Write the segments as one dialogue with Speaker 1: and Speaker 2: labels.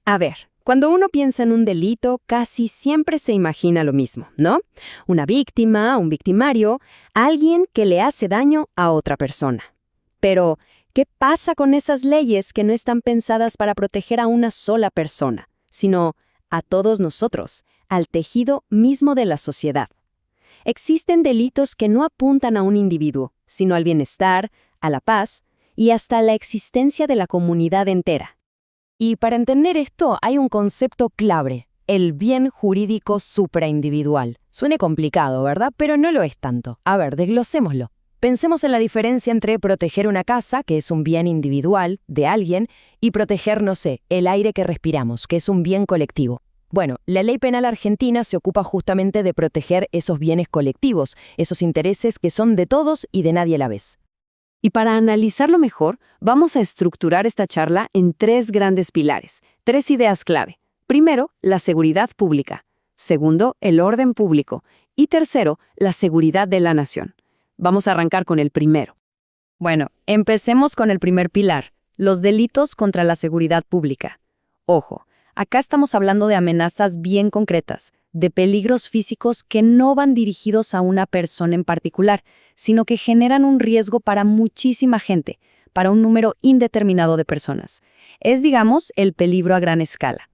Speaker 1: A ver, cuando uno piensa en un delito, casi siempre se imagina lo mismo, ¿no? Una víctima, un victimario, alguien que le hace daño a otra persona. Pero, ¿qué pasa con esas leyes que no están pensadas para proteger a una sola persona, sino a todos nosotros, al tejido mismo de la sociedad? Existen delitos que no apuntan a un individuo, sino al bienestar, a la paz y hasta a la existencia de la comunidad entera.
Speaker 2: Y para entender esto hay un concepto clave, el bien jurídico supraindividual. Suene complicado, ¿verdad? Pero no lo es tanto. A ver, desglosémoslo. Pensemos en la diferencia entre proteger una casa, que es un bien individual de alguien, y proteger, no sé, el aire que respiramos, que es un bien colectivo. Bueno, la ley penal argentina se ocupa justamente de proteger esos bienes colectivos, esos intereses que son de todos y de nadie a la vez.
Speaker 1: Y para analizarlo mejor, vamos a estructurar esta charla en tres grandes pilares, tres ideas clave. Primero, la seguridad pública. Segundo, el orden público. Y tercero, la seguridad de la nación. Vamos a arrancar con el primero.
Speaker 2: Bueno, empecemos con el primer pilar, los delitos contra la seguridad pública. Ojo, acá estamos hablando de amenazas bien concretas, de peligros físicos que no van dirigidos a una persona en particular, sino que generan un riesgo para muchísima gente, para un número indeterminado de personas. Es, digamos, el peligro a gran escala.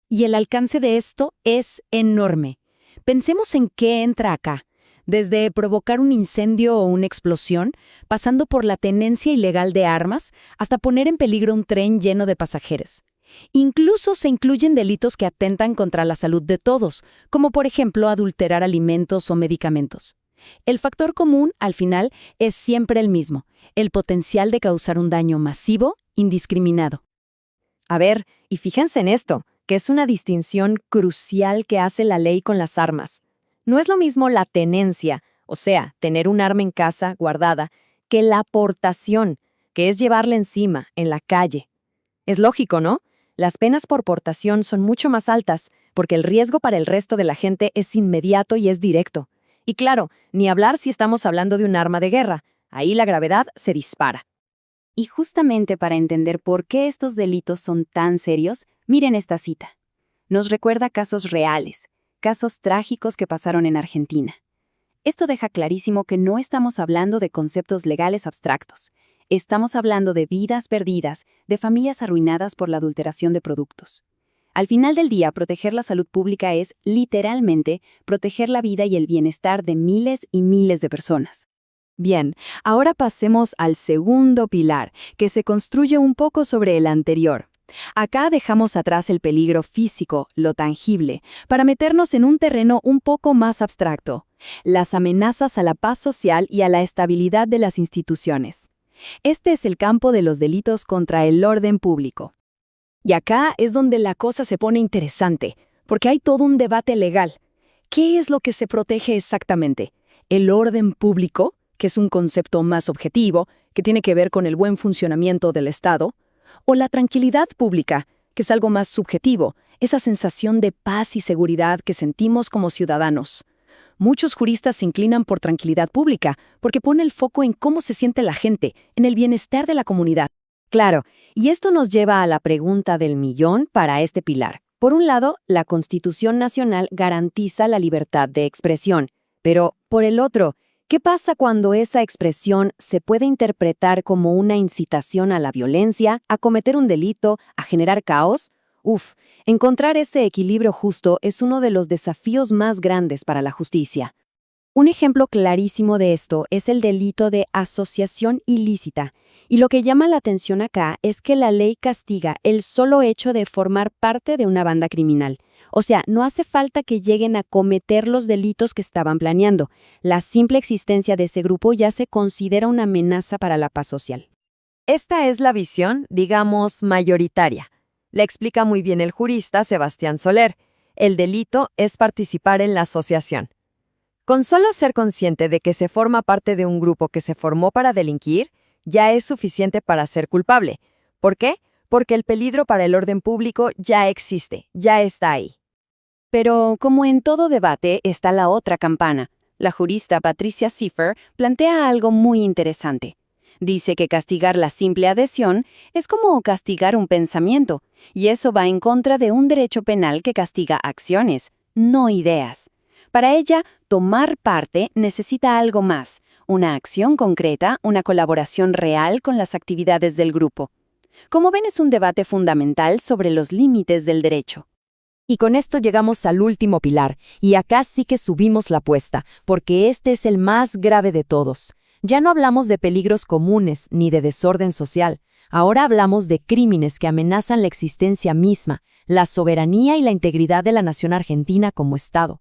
Speaker 1: Y el alcance de esto es enorme. Pensemos en qué entra acá. Desde provocar un incendio o una explosión, pasando por la tenencia ilegal de armas, hasta poner en peligro un tren lleno de pasajeros. Incluso se incluyen delitos que atentan contra la salud de todos, como por ejemplo adulterar alimentos o medicamentos. El factor común, al final, es siempre el mismo, el potencial de causar un daño masivo, indiscriminado.
Speaker 2: A ver, y fíjense en esto, que es una distinción crucial que hace la ley con las armas. No es lo mismo la tenencia, o sea, tener un arma en casa guardada, que la portación, que es llevarla encima, en la calle. Es lógico, ¿no? Las penas por portación son mucho más altas, porque el riesgo para el resto de la gente es inmediato y es directo. Y claro, ni hablar si estamos hablando de un arma de guerra. Ahí la gravedad se dispara.
Speaker 1: Y justamente para entender por qué estos delitos son tan serios, miren esta cita. Nos recuerda casos reales, casos trágicos que pasaron en Argentina. Esto deja clarísimo que no estamos hablando de conceptos legales abstractos. Estamos hablando de vidas perdidas, de familias arruinadas por la adulteración de productos. Al final del día, proteger la salud pública es, literalmente, proteger la vida y el bienestar de miles y miles de personas.
Speaker 2: Bien, ahora pasemos al segundo pilar, que se construye un poco sobre el anterior. Acá dejamos atrás el peligro físico, lo tangible, para meternos en un terreno un poco más abstracto, las amenazas a la paz social y a la estabilidad de las instituciones. Este es el campo de los delitos contra el orden público.
Speaker 1: Y acá es donde la cosa se pone interesante, porque hay todo un debate legal. ¿Qué es lo que se protege exactamente? ¿El orden público, que es un concepto más objetivo, que tiene que ver con el buen funcionamiento del Estado? ¿O la tranquilidad pública, que es algo más subjetivo, esa sensación de paz y seguridad que sentimos como ciudadanos? Muchos juristas se inclinan por tranquilidad pública, porque pone el foco en cómo se siente la gente, en el bienestar de la comunidad.
Speaker 2: Claro, y esto nos lleva a la pregunta del millón para este pilar. Por un lado, la Constitución Nacional garantiza la libertad de expresión, pero, por el otro, ¿qué pasa cuando esa expresión se puede interpretar como una incitación a la violencia, a cometer un delito, a generar caos? Encontrar ese equilibrio justo es uno de los desafíos más grandes para la justicia. Un ejemplo clarísimo de esto es el delito de asociación ilícita, y lo que llama la atención acá es que la ley castiga el solo hecho de formar parte de una banda criminal. O sea, no hace falta que lleguen a cometer los delitos que estaban planeando. La simple existencia de ese grupo ya se considera una amenaza para la paz social. Esta es la visión, digamos, mayoritaria. La explica muy bien el jurista Sebastián Soler. El delito es participar en la asociación. Con solo ser consciente de que se forma parte de un grupo que se formó para delinquir, ya es suficiente para ser culpable. ¿Por qué? Porque el peligro para el orden público ya existe, ya está ahí.
Speaker 1: Pero, como en todo debate, está la otra campana. La jurista Patricia Siffer plantea algo muy interesante. Dice que castigar la simple adhesión es como castigar un pensamiento, y eso va en contra de un derecho penal que castiga acciones, no ideas. Para ella, tomar parte necesita algo más, una acción concreta, una colaboración real con las actividades del grupo. Como ven, es un debate fundamental sobre los límites del derecho.
Speaker 2: Y con esto llegamos al último pilar, y acá sí que subimos la apuesta, porque este es el más grave de todos. Ya no hablamos de peligros comunes ni de desorden social, ahora hablamos de crímenes que amenazan la existencia misma, la soberanía y la integridad de la nación argentina como Estado.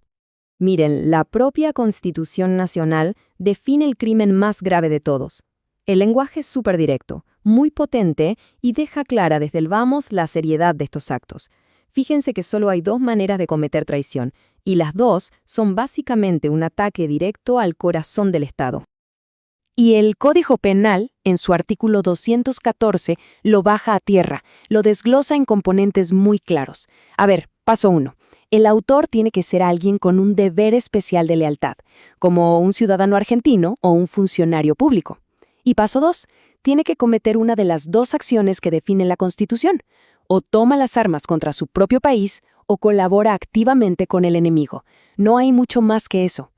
Speaker 2: Miren, la propia Constitución Nacional define el crimen más grave de todos. El lenguaje es súper directo, muy potente y deja clara desde el vamos la seriedad de estos actos. Fíjense que solo hay dos maneras de cometer traición, y las dos son básicamente un ataque directo al corazón del Estado. Y el Código Penal, en su artículo 214, lo baja a tierra, lo desglosa en componentes muy claros. A ver, paso 1. El autor tiene que ser alguien con un deber especial de lealtad, como un ciudadano argentino o un funcionario público. Y paso 2. Tiene que cometer una de las dos acciones que define la Constitución. O toma las armas contra su propio país o colabora activamente con el enemigo. No hay mucho más que eso.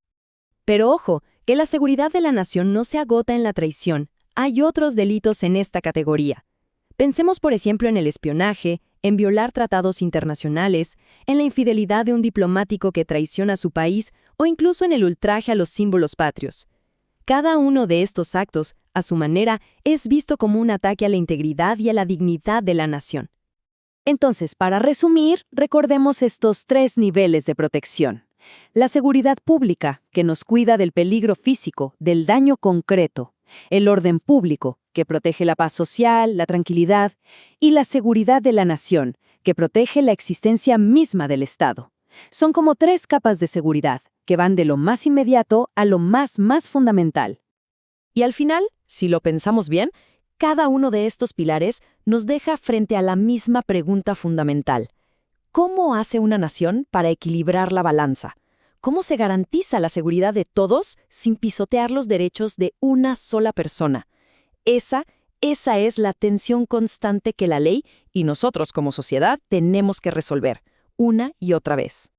Speaker 2: Pero ojo, que la seguridad de la nación no se agota en la traición. Hay otros delitos en esta categoría. Pensemos, por ejemplo, en el espionaje, en violar tratados internacionales, en la infidelidad de un diplomático que traiciona a su país o incluso en el ultraje a los símbolos patrios. Cada uno de estos actos, a su manera, es visto como un ataque a la integridad y a la dignidad de la nación. Entonces, para resumir, recordemos estos 3 niveles de protección. La seguridad pública, que nos cuida del peligro físico, del daño concreto. El orden público, que protege la paz social, la tranquilidad. Y la seguridad de la nación, que protege la existencia misma del Estado. Son como 3 capas de seguridad, que van de lo más inmediato a lo más fundamental. Y al final, si lo pensamos bien, cada uno de estos pilares nos deja frente a la misma pregunta fundamental. ¿Cómo hace una nación para equilibrar la balanza? ¿Cómo se garantiza la seguridad de todos sin pisotear los derechos de una sola persona? Esa es la tensión constante que la ley y nosotros como sociedad tenemos que resolver, una y otra vez.